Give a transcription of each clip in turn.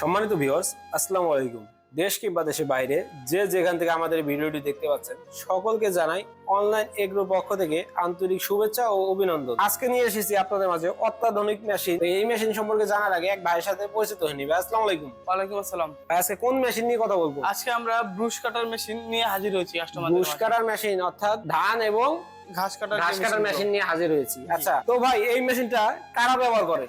সম্মানিত ভিউয়ার্স, আসসালামু আলাইকুম। দেশ কিংবা দেশের বাইরে যে যেখান থেকে আমাদের ভিডিওটি দেখতে পাচ্ছেন সকলকে জানাই অনলাইন এগ্রো পক্ষ থেকে আন্তরিক শুভেচ্ছা ও অভিনন্দন। আজকে নিয়ে এসেছি আপনাদের মাঝে অত্যাধুনিক মেশিন। এই মেশিন সম্পর্কে জানার আগে এক ভাইয়ের সাথে পরিচিত হয়ে নিবে। আসসালামু আলাইকুম। ওয়ালাইকুম আসসালাম। ভাই, আজকে কোন মেশিন নিয়ে কথা বলবো? আজকে আমরা ব্রুশ কাটার মেশিন নিয়ে হাজির হয়েছি কাস্টমারদের ব্রুশ কাটার মেশিন অর্থাৎ ধান এবং ঘাস কাটার মেশিন নিয়ে হাজির হয়েছি। আচ্ছা, তো ভাই এই মেশিনটা কারা ব্যবহার করে?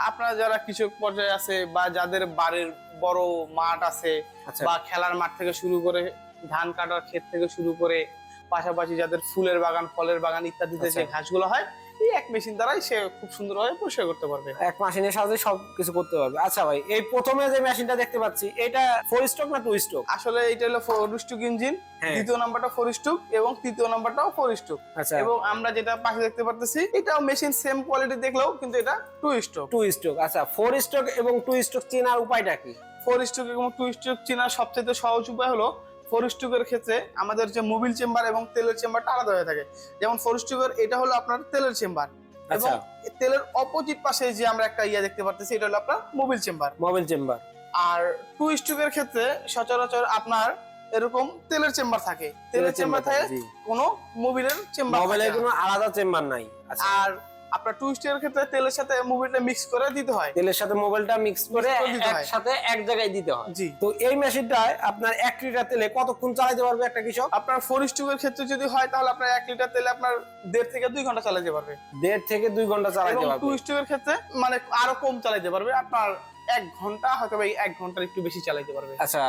আপনারা যারা কৃষক পর্যায়ে আছে বা যাদের বাড়ির বড় মাঠ আছে বা খেলার মাঠ থেকে শুরু করে ধান কাটার ক্ষেত থেকে শুরু করে পাশাপাশি যাদের ফুলের বাগান ফলের বাগান ইত্যাদিতে যে ঘাসগুলো হয় এই এক মেশিন দ্বারাই সে খুব সুন্দরভাবে পরিষ্কার করতে পারবে। এক মেশিনের সাহায্যে সবকিছু করতে পারবে। আচ্ছা ভাই, এই প্রথমে যে মেশিনটা দেখতে পাচ্ছি এটা 4 স্ট্রোক না 2 স্ট্রোক? আসলে এটা হলো 4 স্ট্রোক ইঞ্জিন, দ্বিতীয় নাম্বারটা 4 স্ট্রোক এবং তৃতীয় নাম্বারটাও 4 স্ট্রোক। আচ্ছা, এবং আমরা যেটা পাশে দেখতে পারতেছি এটাও মেশিন সেম কোয়ালিটি দেখলেও কিন্তু এটা 2 স্ট্রোক। 2 স্ট্রোক। আচ্ছা, 4 স্ট্রোক এবং 2 স্ট্রোক চেনার উপায়টা কি? 4 স্ট্রোক এবং 2 স্ট্রোক চেনার সবচেয়ে সহজ উপায় হলো 4 স্ট্রোকের ক্ষেত্রে আমাদের যে মোবিল চেম্বার এবং তেলের চেম্বারটা আলাদা হয়ে থাকে। যেমন 4 স্ট্রোকের এটা হলো আপনার তেলের চেম্বার এবং তেলের অপোজিট পাশে যে আমরা একটা দেখতে পারতেছি এটা হলো আপনার মোবিল চেম্বার। আর 2 স্ট্রোকের ক্ষেত্রে সচরাচর আপনার এরকম তেলের চেম্বার থাকে, তেলের চেম্বার থাকে, কোনো মোবিলের চেম্বার মোবিলের কোনো আলাদা চেম্বার নাই। আর আপনার 2 স্ট্রোকের ক্ষেত্রে তেলের সাথে মোবিলটা মিক্স করে দিতে হয়, তেলের সাথে মোবিলটা মিক্স করে একসাথে এক জায়গায় দিতে হয়। জি। তো এই মেশিনটায় আপনার 1 লিটার তেলে কতক্ষণ চালাতে পারবে একটা কৃষক? আপনার 4 স্ট্রোকের ক্ষেত্রে যদি হয় তাহলে আপনার 1 লিটার তেলে আপনার 1.5 থেকে 2 ঘন্টা চালাতে পারবে। 1.5 থেকে 2 ঘন্টা চালাতে পারবে। 2 স্ট্রোকের ক্ষেত্রে মানে আরো কম চালাতে পারবে, আপনার 1 ঘন্টা হয়তো 1 ঘন্টার একটু বেশি চালাতে পারবে। আচ্ছা,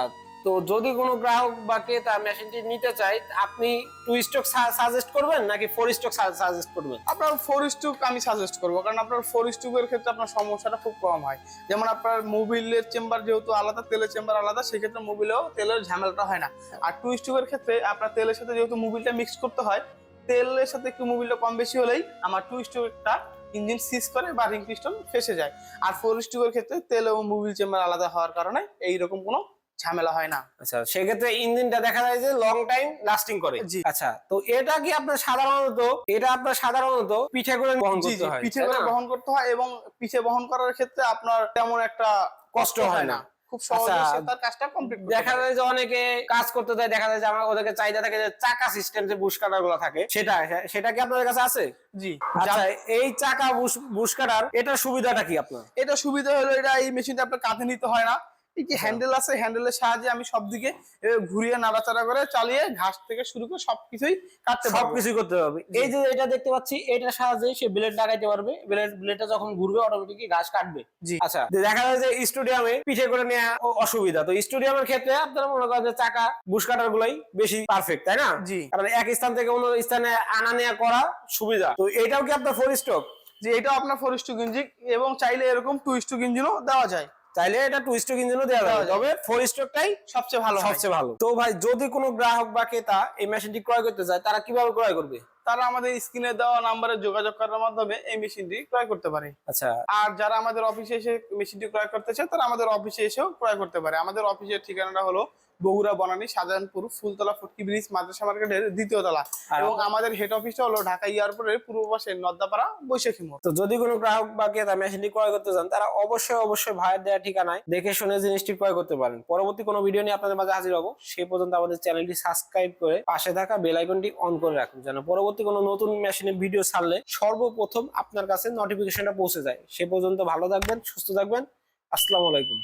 তো যদি কোনো গ্রাহক বা ক্রেতা মেশিনটি নিতে চায় আপনি 2 স্ট্রোক সাজেস্ট করবেন নাকি 4 স্ট্রোক সাজেস্ট করবেন? আপনার 4 স্ট্রোক আমি সাজেস্ট করব, কারণ আপনার 4 স্ট্রোকের ক্ষেত্রে আপনার সমস্যাটা খুব কম হয়। যেমন আপনার মোবিলের চেম্বার যেহেতু আলাদা, তেলের চেম্বার আলাদা, সেক্ষেত্রে মোবিলেও তেলের ঝামেলাটা হয় না। আর 2 স্ট্রোকের ক্ষেত্রে আপনার তেলের সাথে যেহেতু মোবিলটা মিক্স করতে হয়, তেলের সাথে একটু মোবিলটা কম বেশি হলেই আমার 2 স্ট্রোকটা ইঞ্জিন সিজ করে বা রিং পিস্টন ফেসে যায়। আর 4 স্ট্রোকের ক্ষেত্রে তেল এবং মোবিল চেম্বার আলাদা হওয়ার কারণে এইরকম কোনো ঝামেলা হয় না। আচ্ছা, সেক্ষেত্রে ইঞ্জিনটা দেখা যায় যে লং টাইম লাস্টিং করে। আচ্ছা, তো এটা কি আপনার সাধারণত পিঠে করে বহন করতে হয়? পিঠে করে বহন করতে হয় এবং পিঠে বহন করার ক্ষেত্রে আপনার তেমন একটা কষ্ট হয় না, খুব সহজে সে তার কাজটা কমপ্লিট করতে পারে। দেখা যায় যে অনেকে কাজ করতে দেয়, দেখা যায় যে আমার ওদেরকে চাহিদা থাকে যে চাকা সিস্টেম যে বুশ কাটার গুলো থাকে সেটা কি আপনাদের কাছে আছে? জি। আচ্ছা, এই চাকা বুশ কাটার এটার সুবিধাটা কি আপনার? এটা সুবিধা হলো এটা এই মেশিনটা আপনার কাঁধে নিতে হয় না। এই যে হ্যান্ডেল আছে, হ্যান্ডেলের সাহায্যে আমি সব দিকে ঘুরিয়ে নাড়াচাড়া করে চালিয়ে ঘাস থেকে শুরু করে সবকিছুই কাটতে পারবো, সবকিছু করতে পারবে। এই যে এটা দেখতে পাচ্ছি এটার সাহায্যে সে ব্লেড লাগাইতে পারবে, ব্লেডটা যখন ঘুরবে অটোমেটিকই ঘাস কাটবে। জি। আচ্ছা, দেখা যায় যে স্টেডিয়ামে পিঠে করে নেওয়া অসুবিধা, তো স্টেডিয়ামের ক্ষেত্রে আপনারা মনে করেন যে চাকা বুশ কাটার গুলাই বেশি পারফেক্ট, তাই না? জি। কারণ এক স্থান থেকে অন্য স্থানে আনা নেওয়া করা সুবিধা। তো এটাও কি আপনার 4 স্ট্রোক? যে এটাও আপনার 4 স্ট্রোক ইঞ্জিন এবং চাইলে এরকম 2 স্ট্রোক ইঞ্জিনও দেওয়া যায়। চাইলে এটা 2 স্ট্রোক ইঞ্জিনও দেওয়া যাবে, তবে 4 স্ট্রোকটাই সবচেয়ে ভালো। তো ভাই, যদি কোনো গ্রাহক বা ক্রেতা এই মেশিনটি ক্রয় করতে চায় তারা কিভাবে ক্রয় করবে? তারা আমাদের স্ক্রিনে দেওয়া নম্বরে যোগাযোগ করার মাধ্যমে এই মেশিনটি ক্রয় করতে পারে। আচ্ছা, আর যারা আমাদের অফিসে এসে মেশিনটি ক্রয় করতে চায় তারা আমাদের অফিসে এসেও ক্রয় করতে পারে। আমাদের অফিসের ঠিকানাটা হলো বগুড়া বনানী শাহজাহানপুর ফুলতলা ফটকি ব্রিজ মাদ্রাসা মার্কেটের 2য় তলা এবং আমাদের হেড অফিসটা হলো ঢাকা এয়ারপোর্টের পূর্ব পাশে নদ্দাপাড়া বৈশাখী মোড়। তো যদি কোনো গ্রাহক বা ক্রেতা মেশিনটি ক্রয় করতে চান তারা অবশ্যই ভাইয়ের দেওয়া ঠিকানায় দেখে শুনে জিনিসটি ক্রয় করতে পারেন। পরবর্তী কোনো ভিডিও নিয়ে আপনাদের মাঝে হাজির হবো। সেই পর্যন্ত আমাদের চ্যানেলটি সাবস্ক্রাইব করে পাশে থাকা বেল আইকনটি অন করে রাখুন, যেন পরবর্তী কোনো নতুন মেশিনের ভিডিও ছাড়লে সর্বপ্রথম আপনার কাছে নোটিফিকেশনটা পৌঁছে যায়। সে পর্যন্ত ভালো থাকবেন, সুস্থ থাকবেন। আসসালামু আলাইকুম।